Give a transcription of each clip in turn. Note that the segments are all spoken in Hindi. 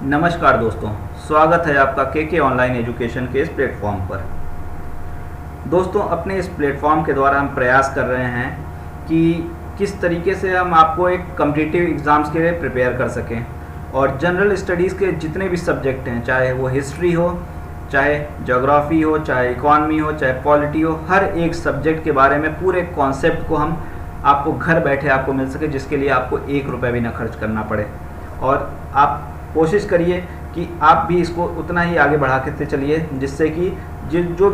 नमस्कार दोस्तों, स्वागत है आपका के ऑनलाइन एजुकेशन के इस प्लेटफॉर्म पर। दोस्तों, अपने इस प्लेटफॉर्म के द्वारा हम प्रयास कर रहे हैं कि किस तरीके से हम आपको एक कॉम्पिटिटिव एग्ज़ाम्स के लिए प्रिपेयर कर सकें और जनरल स्टडीज़ के जितने भी सब्जेक्ट हैं, चाहे वो हिस्ट्री हो, चाहे ज्योग्राफी हो, चाहे इकॉनमी हो, चाहे पॉलिटी हो, हर एक सब्जेक्ट के बारे में पूरे कॉन्सेप्ट को हम आपको घर बैठे आपको मिल सके, जिसके लिए आपको 1 रुपये भी ना खर्च करना पड़े। और आप कोशिश करिए कि आप भी इसको उतना ही आगे बढ़ा के चलिए, जिससे कि जिनको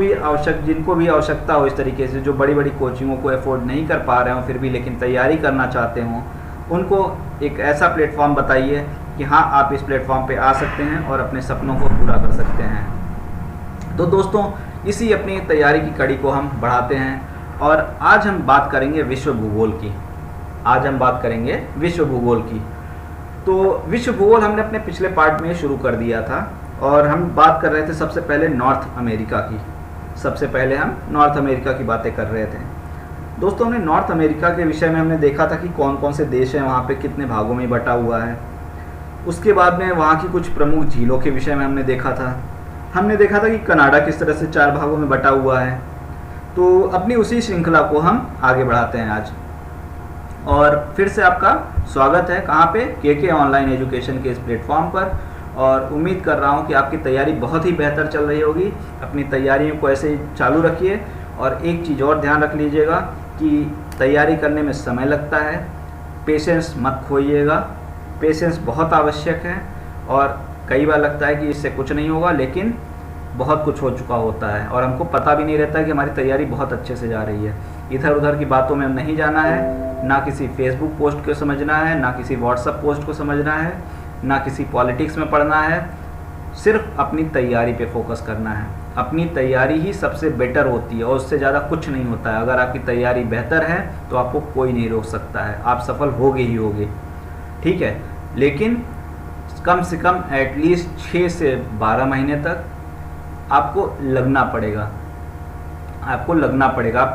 भी आवश्यकता हो, इस तरीके से जो बड़ी बड़ी कोचिंगों को अफोर्ड नहीं कर पा रहे हों फिर भी लेकिन तैयारी करना चाहते हों, उनको एक ऐसा प्लेटफॉर्म बताइए कि हाँ, आप इस प्लेटफॉर्म पे आ सकते हैं और अपने सपनों को पूरा कर सकते हैं। तो दोस्तों, इसी अपनी तैयारी की कड़ी को हम बढ़ाते हैं और आज हम बात करेंगे विश्व भूगोल की। तो विश्व भूगोल हमने अपने पिछले पार्ट में शुरू कर दिया था और हम बात कर रहे थे सबसे पहले नॉर्थ अमेरिका की। हम नॉर्थ अमेरिका की बातें कर रहे थे। दोस्तों, हमने नॉर्थ अमेरिका के विषय में हमने देखा था कि कौन कौन से देश हैं, वहाँ पे कितने भागों में बटा हुआ है। उसके बाद में वहाँ की कुछ प्रमुख झीलों के विषय में हमने देखा था कि कनाडा किस तरह से 4 भागों में बटा हुआ है। तो अपनी उसी श्रृंखला को हम आगे बढ़ाते हैं आज। और फिर से आपका स्वागत है कहाँ पे, के ऑनलाइन एजुकेशन के इस प्लेटफॉर्म पर। और उम्मीद कर रहा हूँ कि आपकी तैयारी बहुत ही बेहतर चल रही होगी। अपनी तैयारियों को ऐसे ही चालू रखिए और एक चीज़ और ध्यान रख लीजिएगा कि तैयारी करने में समय लगता है, पेशेंस मत खोइएगा। पेशेंस बहुत आवश्यक है और कई बार लगता है कि इससे कुछ नहीं होगा, लेकिन बहुत कुछ हो चुका होता है और हमको पता भी नहीं रहता है कि हमारी तैयारी बहुत अच्छे से जा रही है। इधर उधर की बातों में नहीं जाना है, ना किसी फेसबुक पोस्ट को समझना है, ना किसी व्हाट्सएप पोस्ट को समझना है, ना किसी पॉलिटिक्स में पढ़ना है। सिर्फ अपनी तैयारी पे फोकस करना है। अपनी तैयारी ही सबसे बेटर होती है और उससे ज़्यादा कुछ नहीं होता है। अगर आपकी तैयारी बेहतर है तो आपको कोई नहीं रोक सकता है, आप सफल होगे ही होगे, ठीक है। लेकिन कम से कम एटलीस्ट 6 से 12 महीने तक आपको लगना पड़ेगा। आप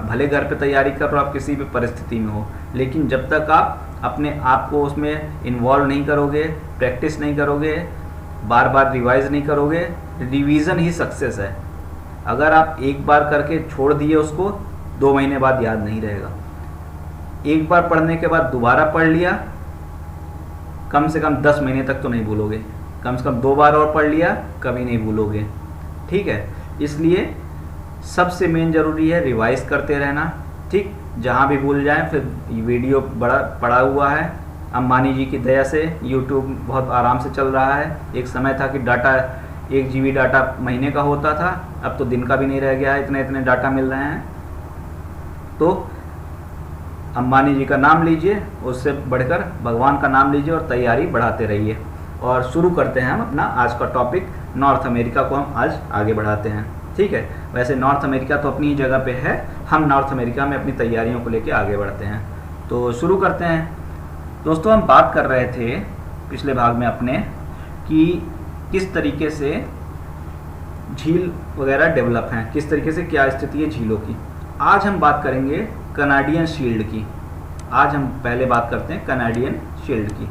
भले घर पे तैयारी कर रहे हो, आप किसी भी परिस्थिति में हो, लेकिन जब तक आप अपने आप को उसमें इन्वॉल्व नहीं करोगे, प्रैक्टिस नहीं करोगे, बार बार रिवाइज नहीं करोगे, रिवीजन ही सक्सेस है। अगर आप एक बार करके छोड़ दिए उसको, 2 महीने बाद याद नहीं रहेगा। एक बार पढ़ने के बाद दोबारा पढ़ लिया, कम से कम 10 महीने तक तो नहीं भूलोगे। कम से कम 2 बार और पढ़ लिया, कभी नहीं भूलोगे, ठीक है। इसलिए सबसे मेन ज़रूरी है रिवाइज करते रहना, ठीक। जहाँ भी भूल जाएं, फिर वीडियो बड़ा पड़ा हुआ है। अंबानी जी की दया से यूट्यूब बहुत आराम से चल रहा है। एक समय था कि डाटा 1 GB डाटा महीने का होता था, अब तो दिन का भी नहीं रह गया है, इतने डाटा मिल रहे हैं। तो अंबानी जी का नाम लीजिए, उससे बढ़कर भगवान का नाम लीजिए और तैयारी बढ़ाते रहिए। और शुरू करते हैं हम अपना आज का टॉपिक। नॉर्थ अमेरिका को हम आज आगे बढ़ाते हैं, ठीक है। वैसे नॉर्थ अमेरिका तो अपनी ही जगह पे है, हम नॉर्थ अमेरिका में अपनी तैयारियों को लेके आगे बढ़ते हैं। तो शुरू करते हैं। दोस्तों, हम बात कर रहे थे पिछले भाग में अपने कि किस तरीके से झील वगैरह डेवलप हैं, किस तरीके से क्या स्थिति है झीलों की। आज हम बात करेंगे कनाडियन शील्ड की। आज हम पहले बात करते हैं कनाडियन शील्ड की।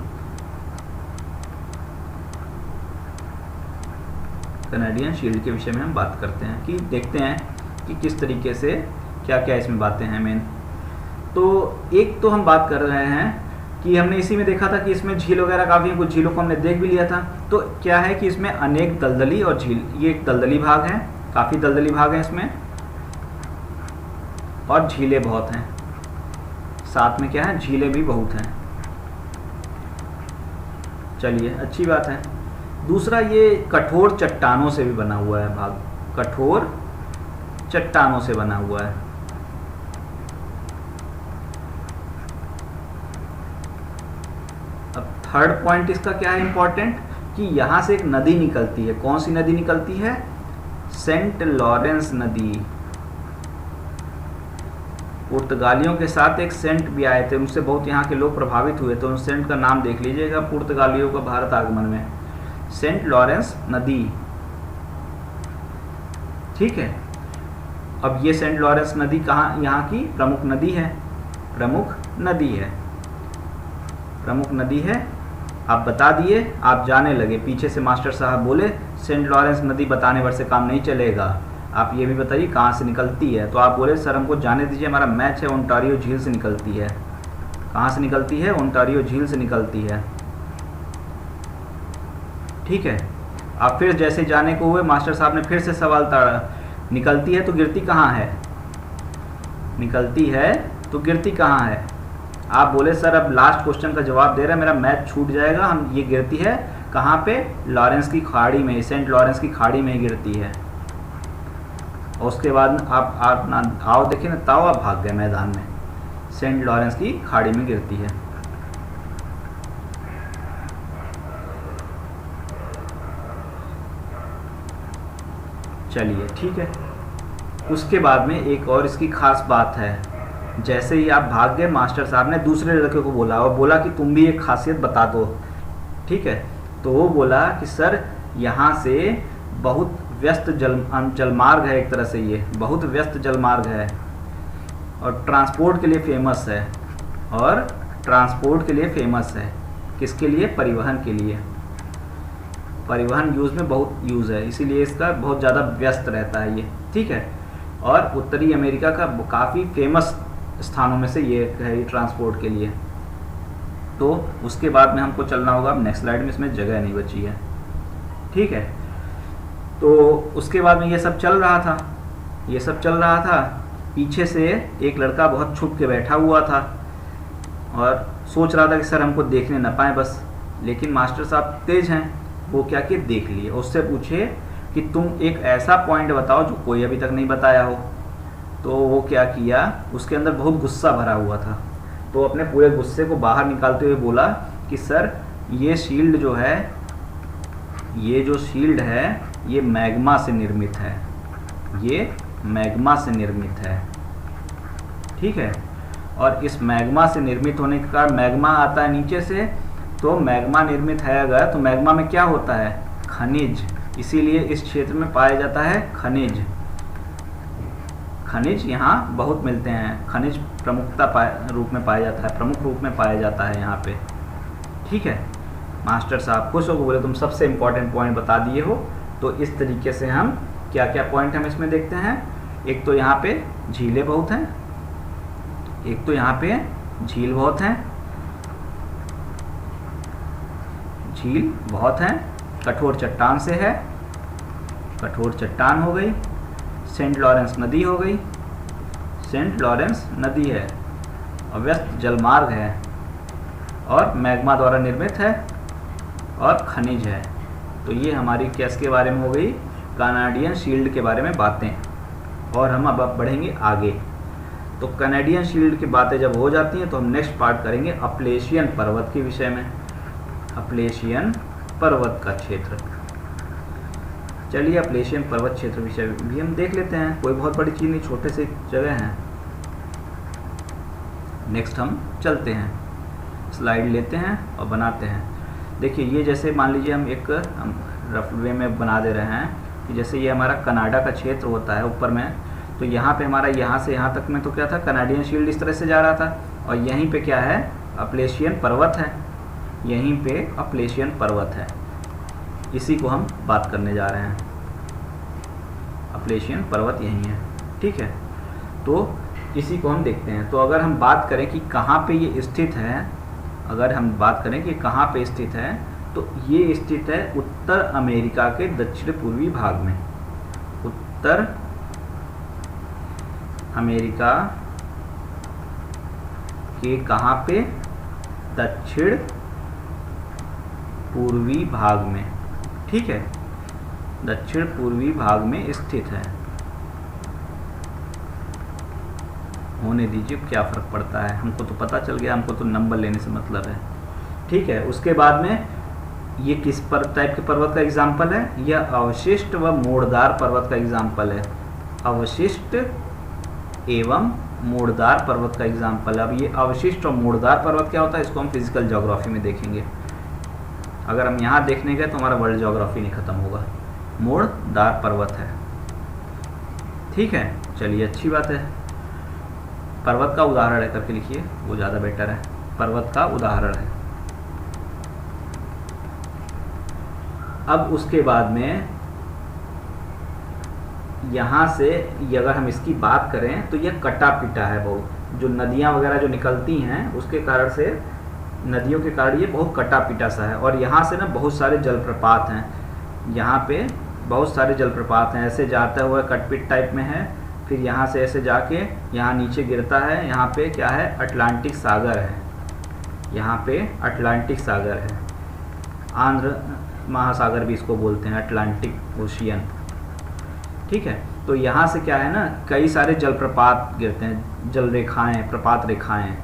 कनाडियन शील्ड के विषय में हम बात करते हैं कि देखते हैं कि किस तरीके से क्या क्या इसमें बातें हैं मेन। तो एक तो हम बात कर रहे हैं कि हमने इसी में देखा था कि इसमें झील वगैरह काफ़ी, कुछ झीलों को हमने देख भी लिया था। तो क्या है कि इसमें अनेक दलदली और झील, ये एक दलदली भाग है, काफ़ी दलदली भाग है इसमें, और झीलें बहुत हैं। साथ में क्या है, झीलें भी बहुत हैं। चलिए, अच्छी बात है। दूसरा, ये कठोर चट्टानों से भी बना हुआ है भाग, कठोर चट्टानों से बना हुआ है। अब थर्ड पॉइंट इसका क्या है इंपॉर्टेंट, कि यहाँ से एक नदी निकलती है। कौन सी नदी निकलती है? सेंट लॉरेंस नदी। पुर्तगालियों के साथ एक सेंट भी आए थे, उनसे बहुत यहाँ के लोग प्रभावित हुए, तो उन सेंट का नाम देख लीजिएगा पुर्तगालियों का भारत आगमन में, सेंट लॉरेंस नदी, ठीक है। अब ये सेंट लॉरेंस नदी कहाँ, यहाँ की प्रमुख नदी है, आप बता दिए, आप जाने लगे। पीछे से मास्टर साहब बोले सेंट लॉरेंस नदी बताने भर से काम नहीं चलेगा, आप ये भी बताइए कहाँ से निकलती है। तो आप बोले सर हमको जाने दीजिए, हमारा मैच है ओंटारियो झील से निकलती है। कहाँ से निकलती है? ओंटारियो झील से निकलती है। ठीक है, आप फिर जैसे जाने को हुए मास्टर साहब ने फिर से सवाल ताड़ा, निकलती है तो गिरती कहाँ है? निकलती है तो गिरती कहाँ है? आप बोले सर अब लास्ट क्वेश्चन का जवाब दे रहे हैं, मेरा मैच छूट जाएगा। हम ये गिरती है कहाँ पे? लॉरेंस की खाड़ी में, सेंट लॉरेंस की खाड़ी में ही गिरती है। और उसके बाद आप ना आओ देखिए ना, ताओ आप भाग गए मैदान में। सेंट लॉरेंस की खाड़ी में गिरती है। चलिए ठीक है। उसके बाद में एक और इसकी खास बात है, जैसे ही आप भाग गए मास्टर साहब ने दूसरे लड़के को बोला और बोला कि तुम भी एक खासियत बता दो। ठीक है, तो वो बोला कि सर यहाँ से बहुत व्यस्त जलमार्ग है, एक तरह से ये बहुत व्यस्त जलमार्ग है और ट्रांसपोर्ट के लिए फेमस है। और ट्रांसपोर्ट के लिए फेमस है, किसके लिए? परिवहन के लिए। परिवहन यूज़ में बहुत यूज़ है, इसीलिए इसका बहुत ज़्यादा व्यस्त रहता है ये। ठीक है, और उत्तरी अमेरिका का काफ़ी फेमस स्थानों में से ये है ट्रांसपोर्ट के लिए। तो उसके बाद में हमको चलना होगा अब नेक्स्ट स्लाइड में, इसमें जगह नहीं बची है। ठीक है, तो उसके बाद में ये सब चल रहा था, ये सब चल रहा था। पीछे से एक लड़का बहुत छुप के बैठा हुआ था और सोच रहा था कि सर हमको देखने न पाए बस। लेकिन मास्टर साहब तेज हैं, वो क्या किए, देख लिए। उससे पूछे कि तुम एक ऐसा पॉइंट बताओ जो कोई अभी तक नहीं बताया हो। तो वो क्या किया, उसके अंदर बहुत गुस्सा भरा हुआ था, तो अपने पूरे गुस्से को बाहर निकालते हुए बोला कि सर ये शील्ड जो है, ये जो शील्ड है ये मैग्मा से निर्मित है, ये मैग्मा से निर्मित है। ठीक है, और इस मैग्मा से निर्मित होने के कारण मैग्मा आता है नीचे से, तो मैग्मा निर्मित है अगर, तो मैग्मा में क्या होता है? खनिज। इसीलिए इस क्षेत्र में पाया जाता है खनिज। खनिज यहाँ बहुत मिलते हैं, खनिज रूप में पाया जाता है, प्रमुख रूप में पाया जाता है यहाँ पे। ठीक है, मास्टर साहब खुश होकर बोले तुम सबसे इम्पोर्टेंट पॉइंट बता दिए हो। तो इस तरीके से हम क्या क्या पॉइंट हम इसमें देखते हैं। एक तो यहाँ पे झीलें बहुत हैं, एक तो यहाँ पे झील बहुत हैं, झील बहुत हैं। कठोर चट्टान से है, कठोर चट्टान हो गई। सेंट लॉरेंस नदी हो गई, सेंट लॉरेंस नदी है। अव्यस्त जलमार्ग है और मैग्मा द्वारा निर्मित है और खनिज है। तो ये हमारी केस के बारे में हो गई, कनाडियन शील्ड के बारे में बातें। और हम अब बढ़ेंगे आगे। तो कनाडियन शील्ड की बातें जब हो जाती हैं तो हम नेक्स्ट पार्ट करेंगे अपलेशियन पर्वत के विषय में, अपलेशियन पर्वत का क्षेत्र। चलिए अपलेशियन पर्वत क्षेत्र विषय भी हम देख लेते हैं, कोई बहुत बड़ी चीज़ नहीं, छोटे से जगह हैं। नेक्स्ट हम चलते हैं, स्लाइड लेते हैं और बनाते हैं। देखिए ये जैसे मान लीजिए हम रफ वे में बना दे रहे हैं कि जैसे ये हमारा कनाडा का क्षेत्र होता है ऊपर में, तो यहाँ पे हमारा यहाँ से यहाँ तक में तो क्या था, कनाडियन शील्ड इस तरह से जा रहा था। और यहीं पे क्या है, अपलेशियन पर्वत है, यहीं पे अपलेशियन पर्वत है। इसी को हम बात करने जा रहे हैं, अपलेशियन पर्वत यहीं है। ठीक है, तो इसी को हम देखते हैं। तो अगर हम बात करें कि कहाँ पे ये स्थित है, अगर हम बात करें कि कहाँ पे स्थित है, तो ये स्थित है उत्तर अमेरिका के दक्षिण पूर्वी भाग में। उत्तर अमेरिका के कहाँ पे, दक्षिण पूर्वी भाग में। ठीक है, दक्षिण पूर्वी भाग में स्थित है। होने दीजिए, क्या फ़र्क पड़ता है, हमको तो पता चल गया, हमको तो नंबर लेने से मतलब है। ठीक है, उसके बाद में ये किस टाइप के पर्वत का एग्जाम्पल है, यह अवशिष्ट व मोड़दार पर्वत का एग्जाम्पल है। अवशिष्ट एवं मोड़दार पर्वत का एग्जाम्पल है। अब ये अवशिष्ट और मोड़दार पर्वत क्या होता है, इसको हम फिजिकल ज्योग्राफी में देखेंगे। अगर हम यहाँ देखने गए तो हमारा वर्ल्ड ज्योग्राफी नहीं खत्म होगा। मोड़दार पर्वत है। ठीक है, चलिए अच्छी बात है। पर्वत का उदाहरण है करके लिखिए, वो ज़्यादा बेटर है। पर्वत का उदाहरण है। अब उसके बाद में यहाँ से अगर हम इसकी बात करें तो यह कटा पिटा है बहुत, जो नदियाँ वगैरह जो निकलती हैं उसके कारण से, नदियों के कारण ये बहुत कटा पिटा सा है। और यहाँ से ना बहुत सारे जलप्रपात हैं, यहाँ पे बहुत सारे जलप्रपात हैं, ऐसे जाता हुआ कटपिट टाइप में है, फिर यहाँ से ऐसे जाके यहाँ नीचे गिरता है। यहाँ पे क्या है, अटलांटिक सागर है, यहाँ पे अटलांटिक सागर है, आंध्र महासागर भी इसको बोलते हैं, अटलांटिक ओशियन। ठीक है, तो यहाँ से क्या है ना, कई सारे जलप्रपात गिरते हैं, जल रेखाएं, प्रपात रेखाएं।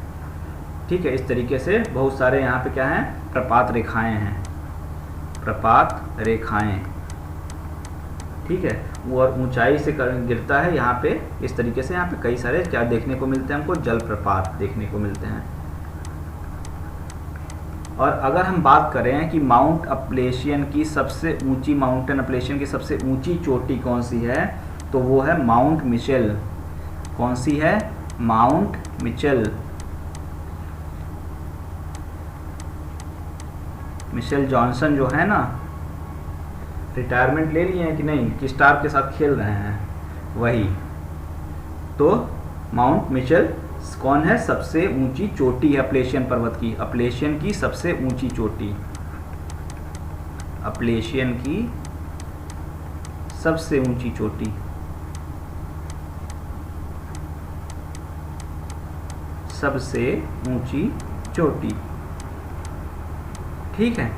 ठीक है, इस तरीके से बहुत सारे यहाँ पे क्या हैं, प्रपात रेखाएं हैं, प्रपात रेखाएं। ठीक है, वो और ऊंचाई से गिरता है यहाँ पे, इस तरीके से यहाँ पे कई सारे क्या देखने को मिलते हैं, हमको जलप्रपात देखने को मिलते हैं। और अगर हम बात करें कि माउंट अपलेशियन की सबसे ऊंची, माउंटेन अपलेशियन की सबसे ऊंची चोटी कौन सी है, तो वो है माउंट मिचेल। कौन सी है, माउंट मिचेल। मिशेल जॉनसन जो है ना, रिटायरमेंट ले लिए हैं कि नहीं, कि स्टार के साथ खेल रहे हैं, वही। तो माउंट मिचेल कौन है, सबसे ऊंची चोटी है अपलेशियन पर्वत की, अपलेशियन की सबसे ऊंची चोटी, अपलेशियन की सबसे ऊंची चोटी, सबसे ऊंची चोटी। ठीक है,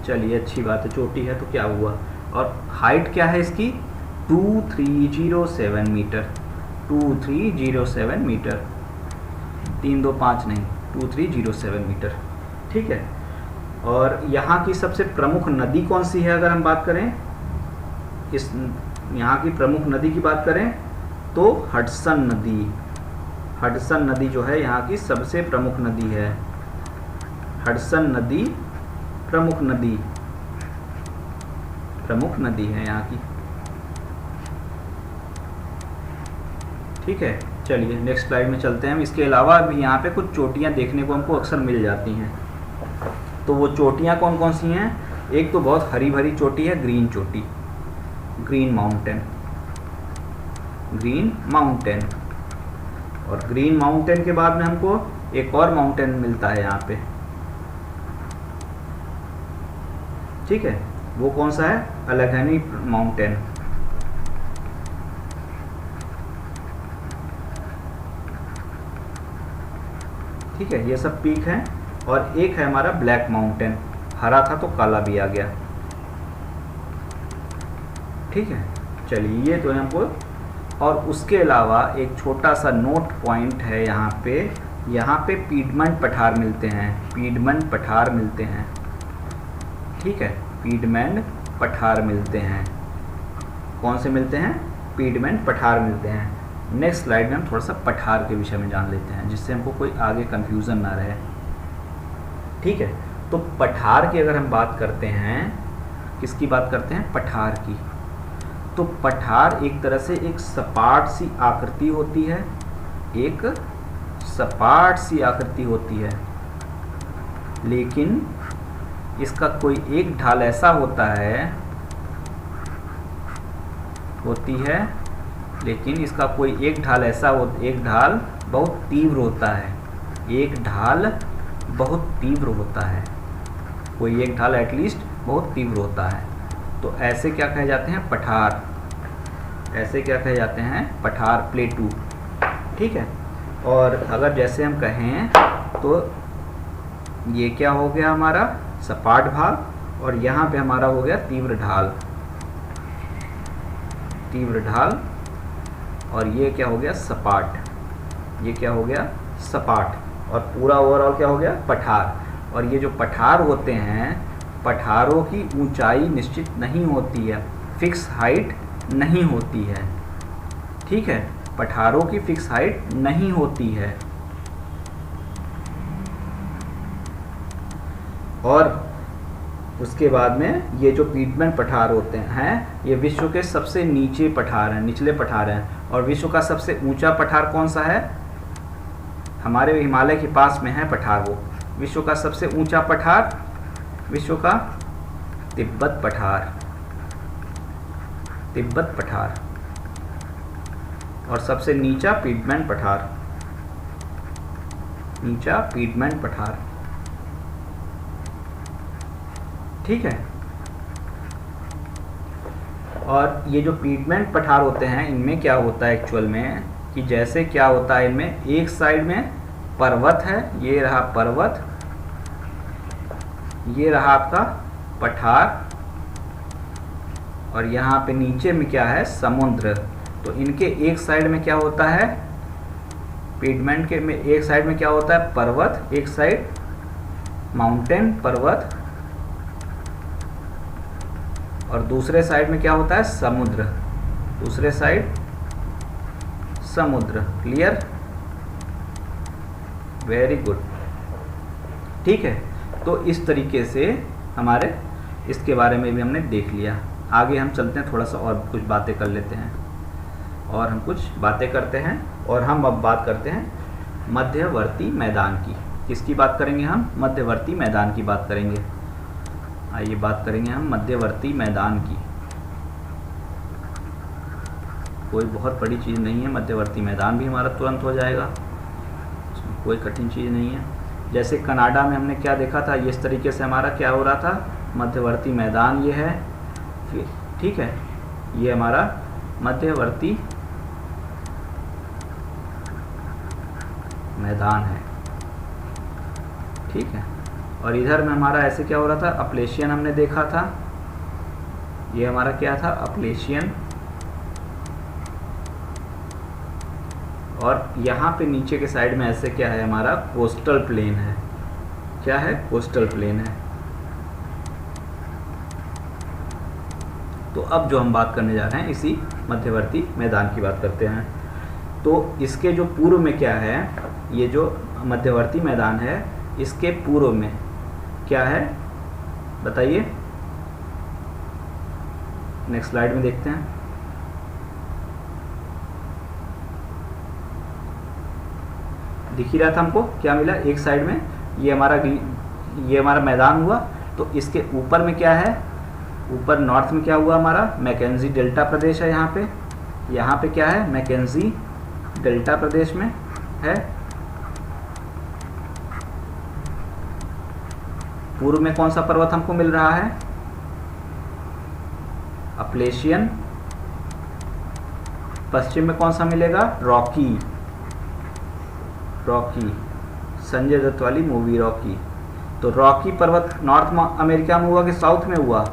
चलिए अच्छी बात है, चोटी है तो क्या हुआ। और हाइट क्या है इसकी, 2307 मीटर, 2307 मीटर, 325 नहीं, 2307 मीटर। ठीक है, और यहाँ की सबसे प्रमुख नदी कौन सी है, अगर हम बात करें इस यहाँ की प्रमुख नदी की बात करें तो हडसन नदी। हडसन नदी जो है यहाँ की सबसे प्रमुख नदी है, हडसन नदी प्रमुख नदी, प्रमुख नदी है यहाँ की। ठीक है, चलिए नेक्स्ट स्लाइड में चलते हैं हम। इसके अलावा भी यहाँ पे कुछ चोटियाँ देखने को हमको अक्सर मिल जाती हैं। तो वो चोटियाँ कौन कौन सी हैं, एक तो बहुत हरी भरी चोटी है, ग्रीन चोटी, ग्रीन माउंटेन, ग्रीन माउंटेन। और ग्रीन माउंटेन के बाद में हमको एक और माउंटेन मिलता है यहाँ पे। ठीक है, वो कौन सा है, अलेघनी माउंटेन। ठीक है, ये सब पीक हैं। और एक है हमारा ब्लैक माउंटेन, हरा था तो काला भी आ गया। ठीक है, चलिए ये तो है हमको। और उसके अलावा एक छोटा सा नोट पॉइंट है यहाँ पे पीडमंट पठार मिलते हैं, पीडमंट पठार मिलते हैं। ठीक है, पीडमंट पठार मिलते हैं। कौन से मिलते हैं, पीडमंट पठार मिलते हैं। नेक्स्ट स्लाइड में हम थोड़ा सा पठार के विषय में जान लेते हैं, जिससे हमको कोई आगे कंफ्यूजन ना रहे। ठीक है, तो पठार की अगर हम बात करते हैं, किसकी बात करते हैं, पठार की। तो पठार एक तरह से एक सपाट सी आकृति होती है, एक सपाट सी आकृति होती है, लेकिन इसका कोई एक ढाल ऐसा होता है, होती है, लेकिन इसका कोई एक ढाल ऐसा एक ढाल बहुत तीव्र होता है, एक ढाल बहुत तीव्र होता है, कोई एक ढाल एटलीस्ट बहुत तीव्र होता है। तो ऐसे क्या कहे जाते हैं, पठार, ऐसे क्या कहे जाते हैं, पठार, प्लेटू। ठीक है, और अगर जैसे हम कहें तो ये क्या हो गया हमारा सपाट भाग, और यहाँ पे हमारा हो गया तीव्र ढाल, तीव्र ढाल, और ये क्या हो गया सपाट, ये क्या हो गया सपाट, और पूरा ओवरऑल क्या हो गया पठार। और ये जो पठार होते हैं, पठारों की ऊंचाई निश्चित नहीं होती है, फिक्स हाइट नहीं होती है। ठीक है, पठारों की फिक्स हाइट नहीं होती है। और उसके बाद में ये जो पीडमंट पठार होते हैं, ये विश्व के सबसे नीचे पठार हैं, निचले पठार हैं। और विश्व का सबसे ऊंचा पठार कौन सा है, हमारे हिमालय के पास में है पठार वो। विश्व का सबसे ऊंचा पठार, विश्व का तिब्बत पठार, तिब्बत पठार, और सबसे नीचा पीडमेंट पठार, नीचा पीडमेंट पठार। ठीक है। और ये जो पीडमेंट पठार होते हैं, इनमें क्या होता है एक्चुअल में कि जैसे क्या होता है, इनमें एक साइड में पर्वत है, ये रहा पर्वत, ये रहा आपका पठार, और यहाँ पे नीचे में क्या है, समुद्र। तो इनके एक साइड में क्या होता है, पीडमेंट के में एक साइड में क्या होता है, पर्वत, एक साइड माउंटेन पर्वत, और दूसरे साइड में क्या होता है, समुद्र, दूसरे साइड समुद्र। Clear, very good. ठीक है, तो इस तरीके से हमारे इसके बारे में भी हमने देख लिया। आगे हम चलते हैं, थोड़ा सा और कुछ बातें कर लेते हैं, और हम कुछ बातें करते हैं, और हम अब बात करते हैं मध्यवर्ती मैदान की। किसकी बात करेंगे हम, मध्यवर्ती मैदान की बात करेंगे। आइए बात करेंगे हम मध्यवर्ती मैदान की। कोई बहुत बड़ी चीज़ नहीं है, मध्यवर्ती मैदान भी हमारा तुरंत हो जाएगा, इसमें कोई कठिन चीज़ नहीं है। जैसे कनाडा में हमने क्या देखा था, इस तरीके से हमारा क्या हो रहा था, मध्यवर्ती मैदान ये है, ठीक है, ये हमारा मध्यवर्ती मैदान है। ठीक है, और इधर में हमारा ऐसे क्या हो रहा था, अपलेशियन हमने देखा था, ये हमारा क्या था, अपलेशियन, और यहाँ पे नीचे के साइड में ऐसे क्या है, हमारा कोस्टल प्लेन है। क्या है, कोस्टल प्लेन है। तो अब जो हम बात करने जा रहे हैं, इसी मध्यवर्ती मैदान की बात करते हैं। तो इसके जो पूर्व में क्या है, ये जो मध्यवर्ती मैदान है, इसके पूर्व में क्या है बताइए, नेक्स्ट स्लाइड में देखते हैं। दिख ही रहा था हमको, क्या मिला, एक साइड में ये हमारा मैदान हुआ। तो इसके ऊपर में क्या है, ऊपर नॉर्थ में क्या हुआ, हमारा मैकेंजी डेल्टा प्रदेश है। यहाँ पे क्या है, मैकेंजी डेल्टा प्रदेश में है। पूर्व में कौन सा पर्वत हमको मिल रहा है, अपलेशियन। पश्चिम में कौन सा मिलेगा, रॉकी, रॉकी, संजय दत्त वाली मूवी रॉकी। तो रॉकी पर्वत नॉर्थ अमेरिका में हुआ कि साउथ में हुआ,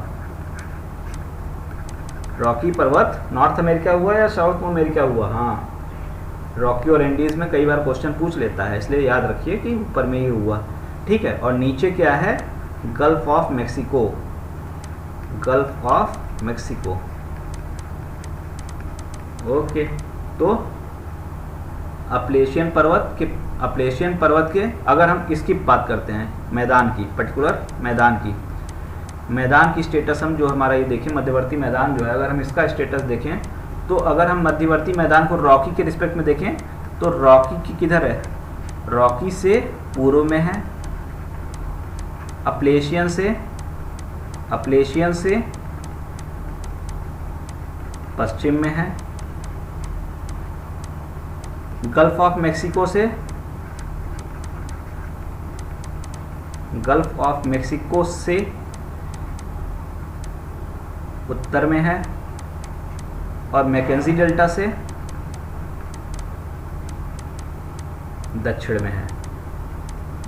रॉकी पर्वत नॉर्थ अमेरिका हुआ या साउथ अमेरिका हुआ। हाँ, रॉकी और एंडीज में कई बार क्वेश्चन पूछ लेता है, इसलिए याद रखिए कि ऊपर में ही हुआ। ठीक है, और नीचे क्या है, gulf of Mexico, gulf of Mexico. Okay, तो अपलेशियन पर्वत के अगर हम इसकी बात करते हैं, मैदान की, पर्टिकुलर मैदान की स्टेटस हम जो हमारा ये देखें, मध्यवर्ती मैदान जो है, अगर हम इसका स्टेटस देखें, तो अगर हम मध्यवर्ती मैदान को रॉकी के रिस्पेक्ट में देखें, तो रॉकी की किधर है, रॉकी से पूर्व में है, अपलेशियन से पश्चिम में है, गल्फ ऑफ मेक्सिको से उत्तर में है, और मैकेंजी डेल्टा से दक्षिण में है।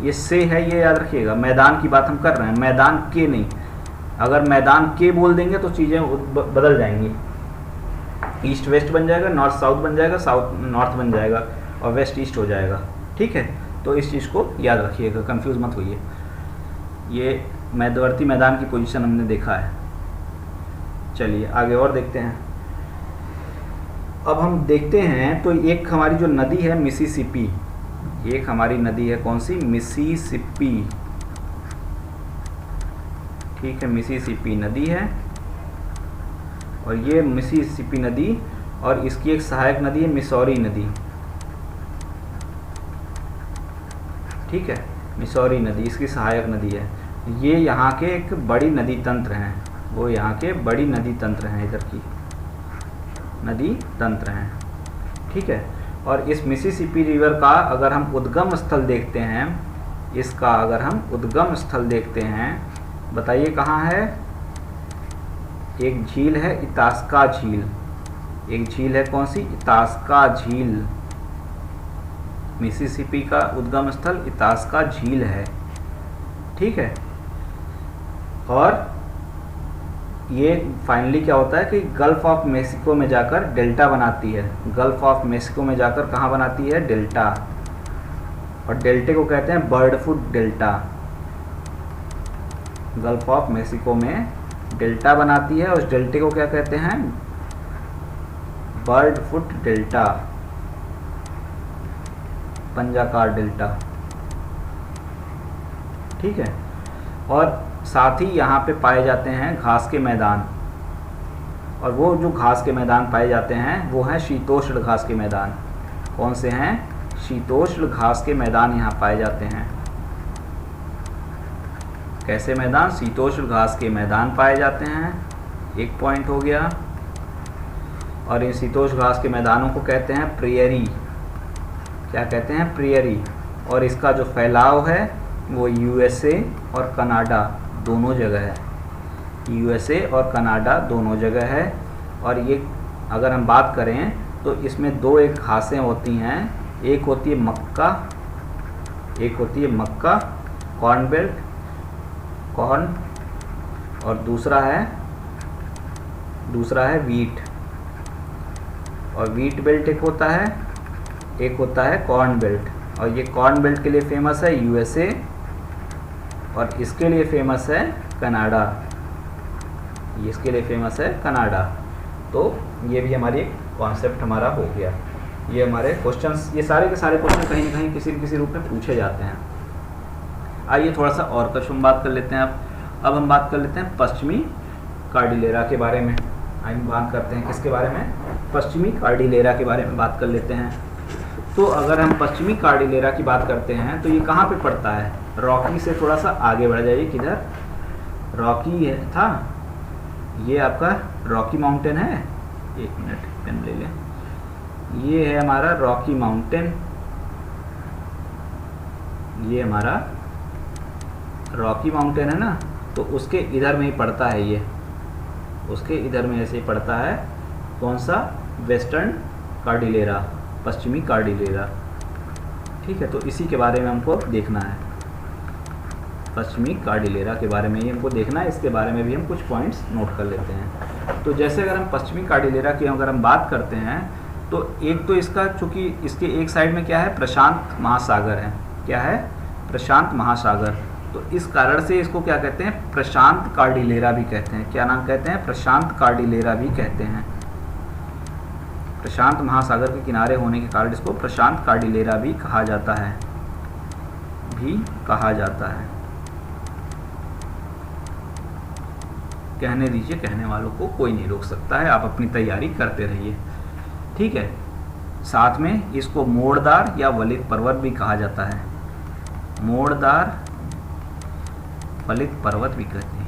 ये से है, ये याद रखिएगा। मैदान की बात हम कर रहे हैं, मैदान के नहीं। अगर मैदान के बोल देंगे तो चीज़ें बदल जाएंगी, ईस्ट वेस्ट बन जाएगा, नॉर्थ साउथ बन जाएगा, साउथ नॉर्थ बन जाएगा, और वेस्ट ईस्ट हो जाएगा। ठीक है, तो इस चीज़ को याद रखिएगा, कंफ्यूज मत होइए। ये मध्यवर्ती मैदान की पोजीशन हमने देखा है। चलिए आगे और देखते हैं। अब हम देखते हैं, तो एक हमारी जो नदी है मिसिसिपी, एक हमारी नदी है कौन सी, मिसिसिपी। ठीक है, मिसिसिपी नदी है, और ये मिसिसिपी नदी, और इसकी एक सहायक नदी है मिसौरी नदी। ठीक है, मिसौरी नदी इसकी सहायक नदी है। ये यहाँ के एक बड़ी नदी तंत्र हैं। वो यहाँ के बड़ी नदी तंत्र हैं, इधर की नदी तंत्र हैं। ठीक है, और इस मिसिसिपी रिवर का अगर हम उद्गम स्थल देखते हैं, इसका अगर हम उद्गम स्थल देखते हैं, बताइए कहाँ है? एक झील है इतास्का झील, एक झील है कौन सी? इतास्का झील। मिसिसिपी का उद्गम स्थल इतास्का झील है। ठीक है, और ये फाइनली क्या होता है कि गल्फ ऑफ मेक्सिको में जाकर डेल्टा बनाती है। गल्फ ऑफ मेक्सिको में जाकर कहाँ बनाती है? डेल्टा। और डेल्टे को कहते हैं bird foot delta. Gulf of Mexico में डेल्टा बनाती है, और उस डेल्टे को क्या कहते हैं? बर्ड फुट डेल्टा, पंजाकार डेल्टा। ठीक है, और साथ ही यहाँ पे पाए जाते हैं घास के मैदान, और वो जो घास के मैदान पाए जाते हैं वो हैं शीतोष्ण घास के मैदान। कौन से हैं? शीतोष्ण घास के मैदान यहाँ पाए जाते हैं। कैसे मैदान? शीतोष्ण घास के मैदान पाए जाते हैं, एक पॉइंट हो गया। और इन शीतोष्ण घास के मैदानों को कहते हैं प्रेयरी। क्या कहते हैं? प्रेयरी। और इसका जो फैलाव है वो यूएसए और कनाडा दोनों जगह है, यूएसए और कनाडा दोनों जगह है। और ये अगर हम बात करें तो इसमें दो एक घासें होती हैं, एक होती है मक्का, एक होती है मक्का कॉर्न बेल्ट, कॉर्न, और दूसरा है वीट। और वीट बेल्ट एक होता है कॉर्न बेल्ट। और ये कॉर्न बेल्ट के लिए फेमस है यूएसए, और इसके लिए फेमस है कनाडा, ये इसके लिए फेमस है कनाडा। तो ये भी हमारी एक कॉन्सेप्ट हमारा हो गया। ये हमारे क्वेश्चंस, ये सारे के सारे क्वेश्चन कहीं ना कहीं किसी न किसी रूप में पूछे जाते हैं। आइए थोड़ा सा और कुछ हम बात कर लेते हैं। अब हम बात कर लेते हैं पश्चिमी कार्डिलेरा के बारे में। हम बात करते हैं किसके बारे में? पश्चिमी कार्डिलेरा के बारे में बात कर लेते हैं। तो अगर हम पश्चिमी कार्डिलेरा की बात करते हैं तो ये कहाँ पे पड़ता है? रॉकी से थोड़ा सा आगे बढ़ जाइए। किधर? रॉकी है था, ये आपका रॉकी माउंटेन है। एक मिनट पेन ले लें। ये है हमारा रॉकी माउंटेन, ये हमारा रॉकी माउंटेन है ना, तो उसके इधर में ही पड़ता है ये, उसके इधर में ऐसे ही पड़ता है। कौन सा? वेस्टर्न कार्डिलेरा, पश्चिमी कार्डिलेरा। ठीक है, तो इसी के बारे में हमको देखना है, पश्चिमी कार्डिलेरा के बारे में ही हमको देखना है। इसके बारे में भी हम कुछ पॉइंट्स नोट कर लेते हैं। तो जैसे अगर हम पश्चिमी कार्डिलेरा की अगर हम बात करते हैं तो एक तो इसका, चूँकि इसके एक साइड में क्या है? प्रशांत महासागर है। क्या है? प्रशांत महासागर। तो इस कारण से इसको क्या कहते हैं? प्रशांत कार्डिलेरा भी कहते हैं। क्या नाम कहते हैं? प्रशांत कार्डिलेरा भी कहते हैं। प्रशांत महासागर के किनारे होने के कारण इसको प्रशांत कार्डिलेरा भी कहा जाता है, कहने दीजिए, कहने वालों को कोई नहीं रोक सकता है। आप अपनी तैयारी करते रहिए। ठीक है, साथ में इसको मोड़दार या वलित पर्वत भी कहा जाता है। मोड़दार वलित पर्वत भी कहते हैं।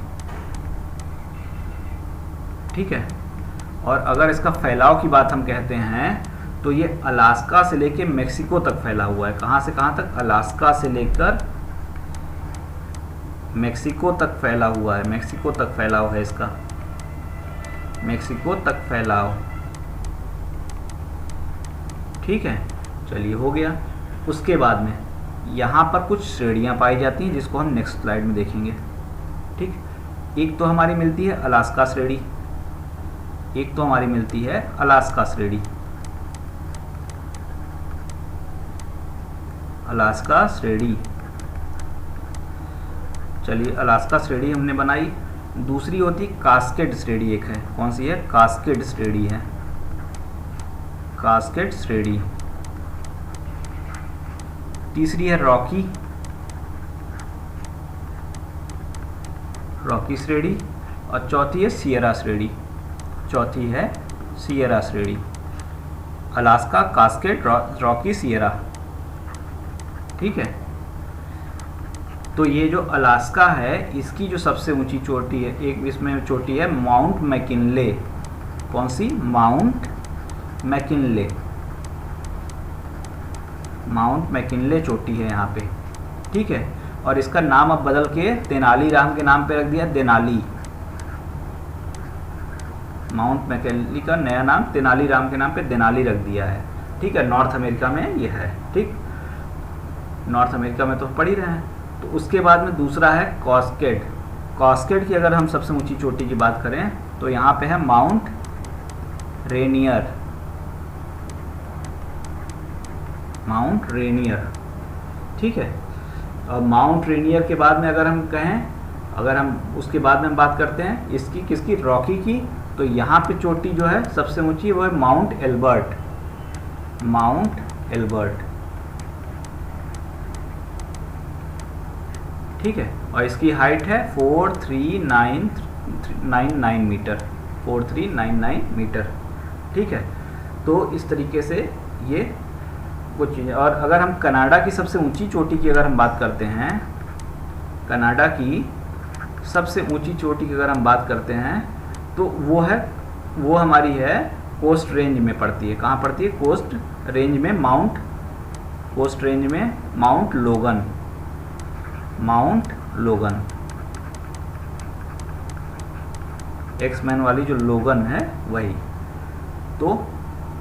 ठीक है, और अगर इसका फैलाव की बात हम कहते हैं तो ये अलास्का से लेकर मेक्सिको तक फैला हुआ है। कहाँ से कहाँ तक? अलास्का से लेकर मेक्सिको तक फैला हुआ है। मेक्सिको तक फैलाव है इसका, मेक्सिको तक फैलाव। ठीक है, चलिए हो गया। उसके बाद में यहाँ पर कुछ श्रेणियाँ पाई जाती हैं जिसको हम नेक्स्ट स्लाइड में देखेंगे। ठीक, एक तो हमारी मिलती है अलास्का श्रेणी, एक तो हमारी मिलती है अलास्का श्रेणी। अलास्का श्रेणी, चलिए अलास्का श्रेणी हमने बनाई। दूसरी होती कास्केड श्रेणी, एक है। कौन सी है? कास्केड श्रेणी है, कास्केड श्रेणी। तीसरी है रॉकी, रॉकी श्रेणी। और चौथी है सियरा श्रेणी, चौथी है सियरा श्रेणी। Alaska, cascade, Rocky, Sierra. ठीक है, तो ये जो अलास्का है इसकी जो सबसे ऊंची चोटी है, एक इसमें चोटी है माउंट मैकिनले। कौन सी? Mount McKinley. माउंट मैकिनले चोटी है यहाँ पे, ठीक है। और इसका नाम अब बदल के तेनालीराम के नाम पे रख दिया, देनाली। माउंट मैकिनले का नया नाम तेनालीराम के नाम पे देनाली रख दिया है, ठीक है। नॉर्थ अमेरिका में ये है, ठीक। नॉर्थ अमेरिका में तो पढ़ ही रहे हैं। तो उसके बाद में दूसरा है कास्केड। कास्केड की अगर हम सबसे ऊंची चोटी की बात करें तो यहाँ पे है माउंट रेनियर। माउंट रेनियर, ठीक है। और माउंट रेनियर के बाद में अगर हम कहें, अगर हम उसके बाद में हम बात करते हैं इसकी किसकी? रॉकी की। तो यहाँ पे चोटी जो है सबसे ऊंची वो है माउंट एल्बर्ट। माउंट एल्बर्ट, ठीक है। और इसकी हाइट है 4399 मीटर, 4399 मीटर, ठीक है। तो इस तरीके से ये कुछ चीज़ें। और अगर हम कनाडा की सबसे ऊंची चोटी की अगर हम बात करते हैं, कनाडा की सबसे ऊंची चोटी की अगर हम बात करते हैं तो वो हमारी है कोस्ट रेंज में पड़ती है। कहाँ पड़ती है? कोस्ट रेंज में, कोस्ट रेंज में माउंट लोगन। माउंट लोगन, एक्समैन वाली जो लोगन है वही। तो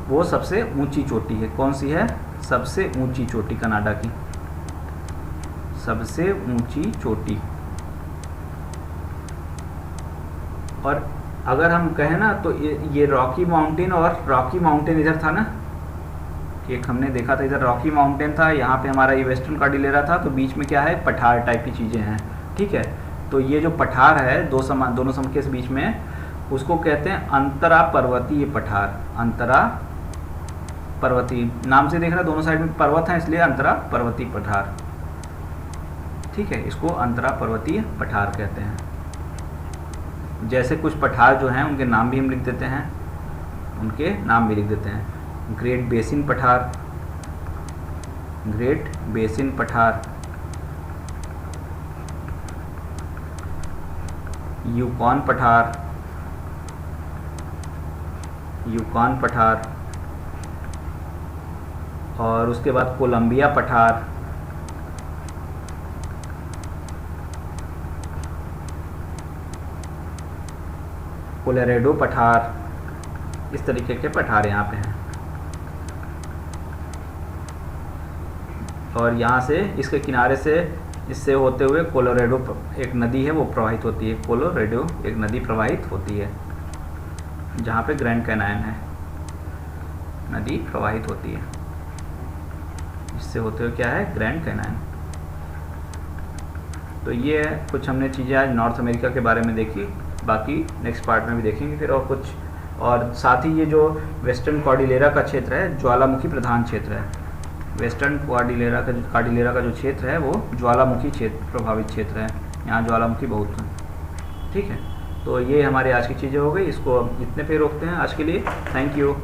वो सबसे ऊंची चोटी है। कौन सी है? सबसे ऊंची चोटी कनाडा की, सबसे ऊंची चोटी। और अगर हम कहें ना तो ये रॉकी माउंटेन, और रॉकी माउंटेन इधर था ना, एक हमने देखा था इधर रॉकी माउंटेन था, यहाँ पे हमारा ये वेस्टर्न कॉर्डिलेरा था। तो बीच में क्या है? पठार टाइप की चीज़ें हैं, ठीक है। तो ये जो पठार है दोनों सम के बीच में, उसको कहते हैं अंतरा पर्वतीय पठार। अंतरा पर्वतीय, नाम से देख रहा है दोनों साइड में पर्वत हैं इसलिए अंतरा पर्वतीय पठार, ठीक है। इसको अंतरा पर्वतीय पठार कहते हैं। जैसे कुछ पठार जो हैं उनके नाम भी हम लिख देते हैं, उनके नाम भी लिख देते हैं। ग्रेट बेसिन पठार, ग्रेट बेसिन पठार, यूकॉन पठार, यूकॉन पठार, और उसके बाद कोलंबिया पठार, कोलोराडो पठार। इस तरीके के पठार यहाँ पे हैं। और यहाँ से इसके किनारे से इससे होते हुए कोलोराडो एक नदी है वो प्रवाहित होती है। कोलोराडो एक नदी प्रवाहित होती है जहाँ पे ग्रैंड कैनायन है, नदी प्रवाहित होती है। इससे होते हुए क्या है? ग्रैंड कैनायन। तो ये कुछ हमने चीज़ें आज नॉर्थ अमेरिका के बारे में देखी, बाकी नेक्स्ट पार्ट में भी देखेंगे फिर और कुछ। और साथ ही ये जो वेस्टर्न कॉर्डिलेरा का क्षेत्र है ज्वालामुखी प्रधान क्षेत्र है। वेस्टर्न कॉर्डिलेरा का जो क्षेत्र है वो ज्वालामुखी क्षेत्र प्रभावित क्षेत्र है। यहाँ ज्वालामुखी बहुत है, ठीक है। तो ये हमारी आज की चीज़ें हो गई, इसको इतने पे रोकते हैं आज के लिए। Thank you.